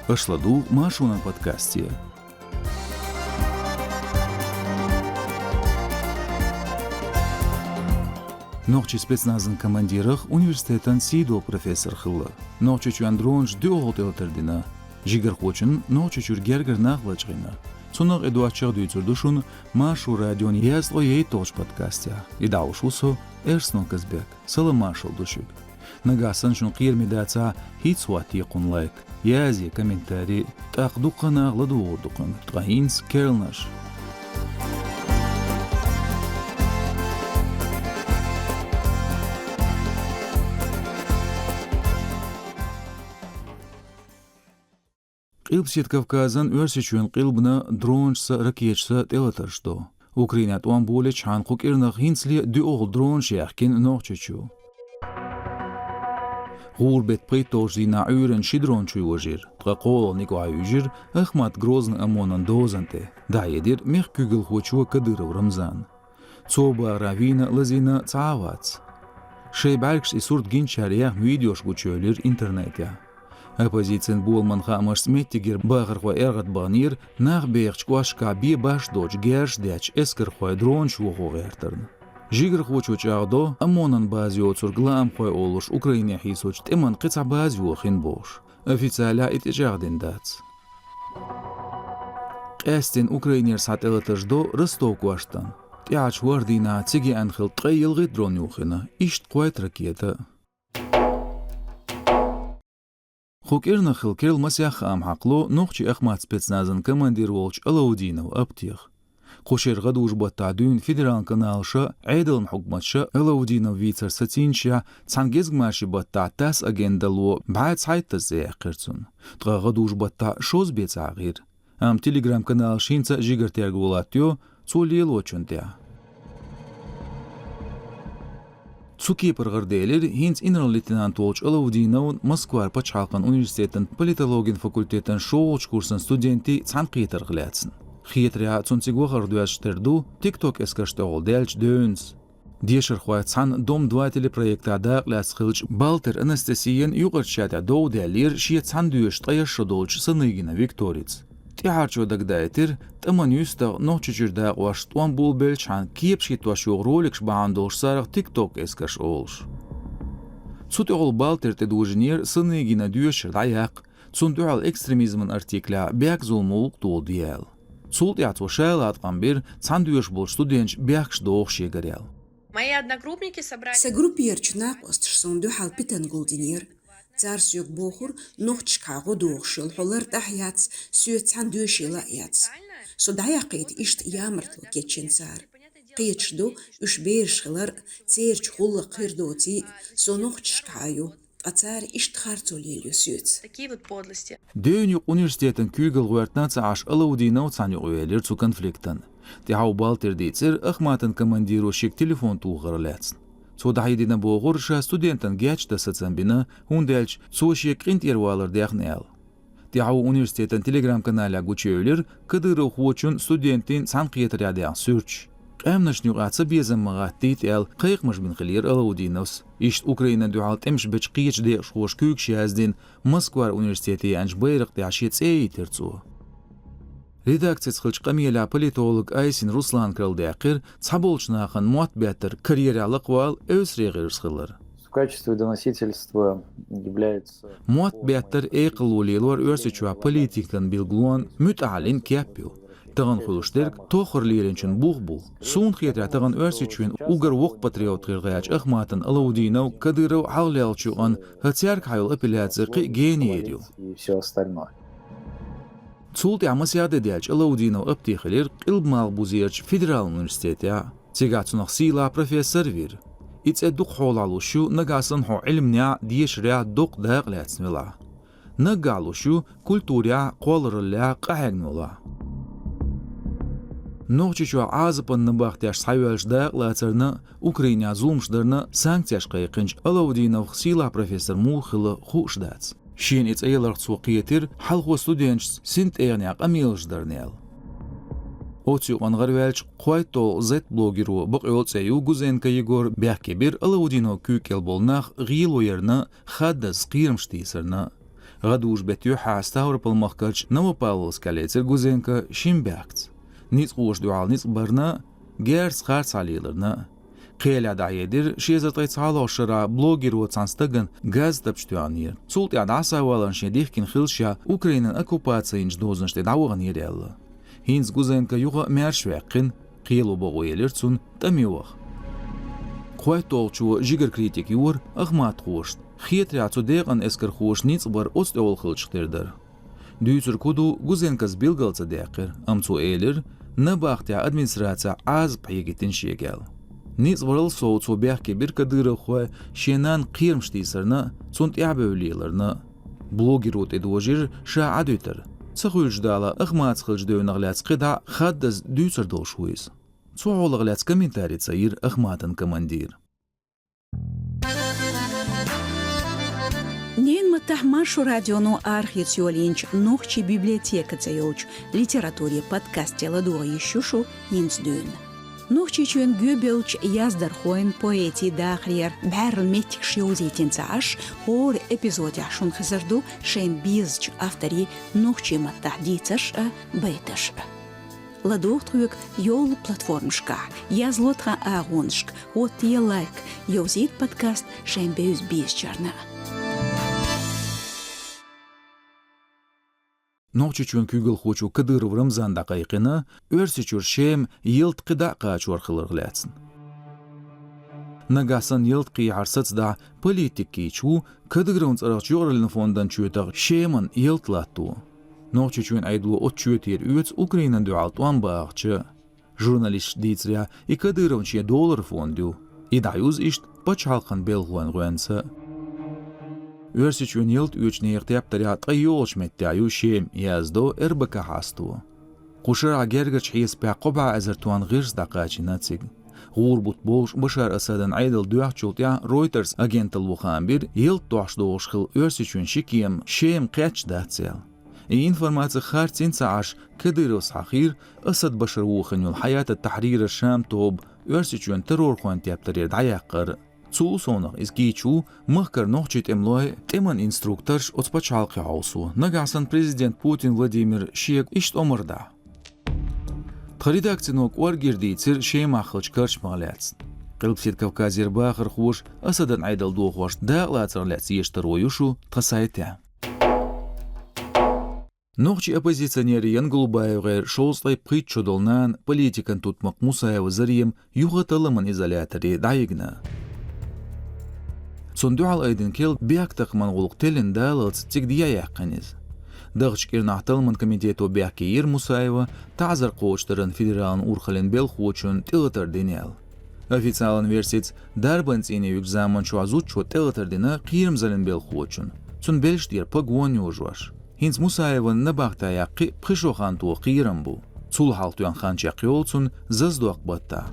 Ашладу Машуна подкасте. Нохчи спецназын командирах университетан Сидо профессор хылла. Нохчи чуан дронж дёгол телтердина. Жигер хочын нохчи чур гергер нахлачгына. Цунаг эдуачар дүйцурдушун Машу радион ясло ей толч подкастя. Идауshусо Эрснон Казбек. Салам Машал душук. Нагасан шун қирмидаца хитсуати қунлайк. Язи комментарий тақдуқана ладуодуқан. Тғаинс Керлнаш. Қилбсет Кавказан өрсечуен қилбна дронжса ракетшса телатаршто. Украинат уан боле чанқук ирнах хинсли дюол дронж яхкин нохчечу. Гурбет притожди на уйрен шидрончу ужир. Тқақол никуа ужир, Ахмат Грозный амонан дозанте. Да едир мех күгіл хочуа Кадыров Рамзан. Цоба равина лазина цаавац. Шейбалкш и сурт гинчариях видеош гучөлир интернетя. Оппозициен болман хамаш сметтигер бағырхуа эргат банир, нах бейхчкуашка би баш дочь герш дэч эскерхуа дронч уғуғертырн. Жигр хочуч ағдо, амонан базио цурглам хуа олуш Украине хисоч теман қица базио хин бош. Официаля итижагден дац. Қэстен Украинер сателатаждо Ростов куаштан. Тяч вардина циги анхил тқайылғы дрон юхина, ишт қуайт ракета. Хукерна хилкерл масях амхакло нохчи Ахмат спецназан командир волч Алаудинов аптех. Кошер гадуш баттадун федерал каналша Айдалм хукматша Алаудинов вицар сатинча цангезгмаши баттатас агендало баат сайта зеқерцун. Тга гадуш батта шоз бецагир. Ам телеграм канал шинца жигертергулатё цулелочунтя. Цуки пыргырделер хинц инрал-лейтенант волч Алаудинов Москвар пачалкан университетен политологин факультетен шоуч курсын студенти цанқитер гылятсын. Хитря цунцигуахар дуаштерду TikTok эскаштогол делч дөнс. Дешер хуа цан дом 2 телепроекта дақляс хылч Балтер Анастасиен югырчата доуделер шие цан дуештая шодолч сыныгина Викториц. Тяхарчо дагдайтер таманюста нохчучурда уаштуан булбелчан киепшки туашуг роликш баандолш сарах TikTok эскаш олш. Цутогол Балтер тедужнер сыныгина дуешер даяк цундуал экстремизмын артикля бяк зулмулук толдиял. Цулт яцу шайлат камбир цандуеш бол студенч бяхш доохши горел. Мои одногруппники собрали... Сагруппиерчна остшсон حال بيتن голдинер. Царсюк бохур нохчка годохшил холер тахяц сюет цандуешила яц. Судаяқит ишт ямыртлу кетчен цар. Қиечду үш бершхилар церч хулы қирдоти сонохчкаю. А царь ишт харцулелю сюет. Такие вот подлости. Дönük университетен kügel guertnaца аш Алаудинов цаню уелер цу конфликтен. Тяу Балтер дицер Ахматен командиру шик телефон туғырләцн. Цу дахидина боғырша студентен гячта сацамбина хундельч цу шик интервалар дяхнел. Тяу университетен телеграм каналя гучеулер Кадыров хочун студентин цанқиетрядян сюрч. Амнаш нюгатса безам магаттит эл қиқмаш бин хилир Алаудиновс. Ишт Украина дуалт эмш бич қиеч де шхош күйк шаздин Москвар университети анж байрық дяшет эйтерцу. Редакция цхылч камиеля политолог Айсин Руслан Крылдякир цаболчнахын муатбятыр карьерялық вал өсрегер схылыр. В качестве доносительства является... Муатбятыр эйқылулилуар өрсечуа политиктан билглуан мүталин кяппил. Таган хулуштерк тохырлеренчен бух-бух. Сун хиятра таган өрсечуен угар вок патриот гыргач Ахматын Алаудинов Кадыров хавлялчуан хацярк хайыл апелляцияқи генерию. И все остальное. Цулти амасяды дялч Алаудинов аптихилер қилб малбузерч федерал университетя. Цигацунах сила профессор вир. Ице дук холалушу нагасан хо илмня диешря дук дағляцнвила. Нагалушу культуря қолырылля қахагнула. Нохчичуа азыпын набахтяш сайвелш дағлацарна Украиня зулмшдарна санкцияш қайқынч Алаудинов сила профессор мулхылы хушдац. Шин иц эйларх цуқиетир халху студентс синт эйгняк амилшдарнел. Оцю ангарвелч қуайто зет блогеру бұқ өтсею гузенка Егор бәккебір Алаудинов күйкел болнақ ғил ойерна хаддас қирымштейсірна. غدوش بتيو حاستاور بالمخكرش نو بالوس كاليتر جوزينكا شيمباكت نيز قوش دوال نيز برنا جيرس خارس عليلرنا قيل عدايدر شيزر تيتسالو شرا بلوجر وتسانستغن غاز تبشتوانير سولت ياد عسا والان شديخكين خلشا اوكرينن оккупациянч дозынште дауган ерелла هينز جوزينكا يوغا ميرشويقين قيلو بوغويلرتسون تميوغ خويت толчу жигер критик юр ахмат хошт хиетряцу деган эскер хош ниц бар ост ол хылчтырдыр дүйцүр куду гузенкас билгалца декер амцу элер на бахтя администрация аз паегитин шегел ниц барыл соуцу бяхке бир кадыры хой шенан кырмштисерна цунт ябөлилерна блогерут эдожир ша адютер цхылждала ахмат цхылждөйнагляц кыда хаддаз дүйцүр долшуйс цуолог ляц комментарий цаир ахматан командир Нен матахмашу радиону архициолинч нохчи библиотека цаёч литературе подкасте ладуа ещушу инсдюн. Нохчи чуен гюбелч яздар хоен поэти дахриер бәрл метик шиозитин цааш хор эпизоде ашун хазарду шен бизч автори нохчи матахдицаш бейташ. Ладохтрук йол платформшка язлотха агоншк вот те лайк йозит подкаст шен беюз бизчарна. نوچچون kügel خوچو Кадыров Рамзан дақайқына өрсечур шем йылт қыдақа чуархылырғлятсын. Нагасан йылт қиярсац да политики чу Кадыровын царақч юғрылын фондан чуетақ шемын йылт латту. Нوچچون айдлу от чуетер үц Украинан дуалтуан бағчы. Журналист дицря и Кадыровын че доллар фондю. И даюз ишт пачалқан белгуан гуэнса. Өрсечун йылт үчне ертептарят айолш меттяю шем яздо эрбака хасту. Кушара гергерч хис пяқоба азертуан гирс дақачинациг. Гурбут болш башар асадан айдал дуахчултя Reuters агентал вухамбир йылт туашдоошхыл өрсечун шикием шем қяч дацел. И информация хартин цааш Кадыров сахир асад башар вуханюл хаят التحرير الشام توب өрсечун террор хуан тептарир даяққыр. Цул сонах из гичу махкар нохчит эмлой теман инструкторш от спачалки аусу. Нагасан президент Путин Владимир Шек ишт омырда. Тхаридакцинок уаргирдийцер шейм ахылч карч магляцн. Кылпсет Кавказер бахыр хуш асадан айдал дуохваш да лацарляц ештер оюшу тхасайте. Нохчи оппозиционер Ян Голубаевгер шолстай притчудолнан политикан тутмак Мусаева зарьем югаталаман изоляторе дайгна. صندوق الأيدين كيل بيكتق من غلق تلين دالت تقديا يحقنيز. دغش كيرناحتل من كوميتيتو بيحكيير مسايوة تعذر قوشترن فيدرالن أورخلين بيلخوچون تلتر دينيال. أفيتسالن ورسيت داربنز إني يكزامن شوازوچو تلتر دينا قيرمزلن بيلخوچون. سون بيلشتير پاگوان يوجواش. هينز مسايوة نباقتا يقي پخشو خانتو قيرم بو. صول حالتوان خانچ يقيولسون ززدو أقبطتا.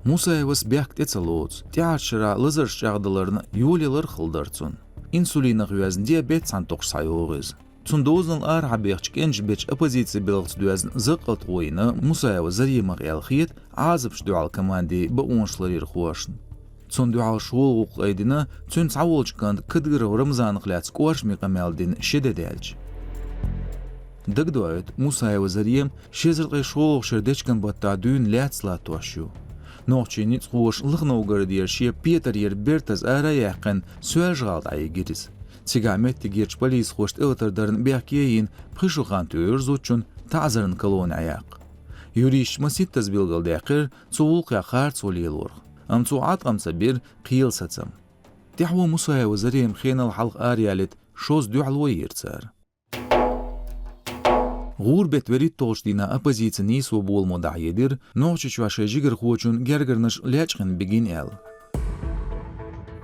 Мусаевас бяхт эцалоц, тяшра лазар шагдаларны юлилар хылдарцун. Инсулинах юазн диабет сантоқ сайоғыз. Цундозын ар хабехчкенж беч оппозиция белгц дуазн зықылт ойны Мусаева зарьемақ ялхиет азып шдуал команди ба оншларир хуашн. Цундуал шуол уқайдина цун цаволчканд Кадыров Рамзан хляц куаш миқамелдин шедедельч. Дагдуает Мусаева зарьем шезрқай шуол шердечкан батта дюн ляцла туашу. Нохчи ниц хош лыгнаугардир шие Петр Ербертаз ара яқын сөәл жғалд айгиріз. Цигамет тигерч полис хошт ылтырдарын бяхкейін пхышухан түйір зучун тазарын колон аяқ. Юриш маситтаз билгал дәқір цуулқ яқар цулилург. Амцу атқамса бір қиыл сацам. Тяху Мусаева зарем хенал халқ ариалет шоз дюалуа ерцар. غوربت وريد توشدينا оппозиция نيسو بول مدعيدر نوچچ واشا جيگر خوچون گرگرنش لاچخن بگين ال.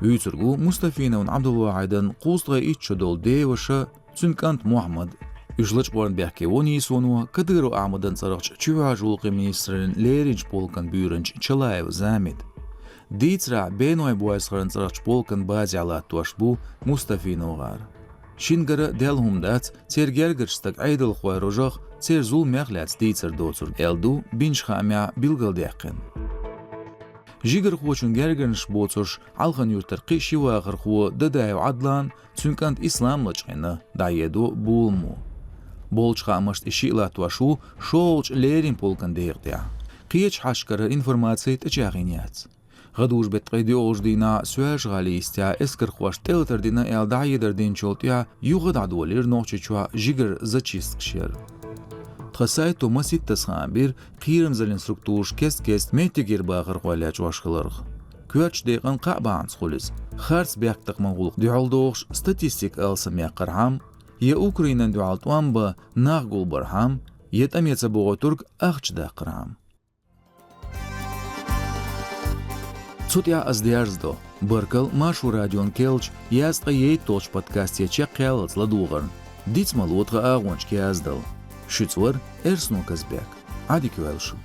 Үйціргу Мустафинавын Абдулваайдан қуыстға итчудол дейваша цүнкант Мухаммад. Үжлыч борын бәхке оны сонуа Кадыров Ахмадан царықч чуа жулқы министрін Леринч полкан бүйрінч Чалаев замет. Дейцра бейной буайсқарын царықч полкан бази алаттуаш бу Мустафиновғар. Шингара делхумдац цер гергерштаг айдал хуай рожах цер зул мяхляц дейцер доцур элду бинч хамя билгал дяқын. Jiger xoçun gergeniş bolçuş alhan yurtlar qişi wağır xo dadayu adlan çünkant İslamlı çyny dayedu bulmu. Bolçqa amaşt işi latwaşu şoç lerin polkan deyirdi. Qiyeç haşkara informatsiya tçağinyat. غدوش بتقيدي أوجدينا سواج غالي استيا اسكر خوش تلتر دينا إل دعي دردين شوتيا يغد عدولير نوچي چوا جيگر زچيست كشير. تخساي تو مسيد تسخامبير قيرم زل انستركتورش كست ميتيگير باغر غوالاج واشخلرغ. كواتش ديقن قابانس خولز. خارس بيقتق منغولق دعالدوغش ستاتيستيك ألسم يقرحام يا أوكرينان دعالتوان با ناغول برحام يتم يتسبوغو ترك أخش داقرحام. Цутя аздерздо, Быркал Машу радион келч, ястка ей толч подкасте чек келц ладугар. Диц малутга агончки аздал. Шуцвар Эрсну Казбек. Адикюэлшу.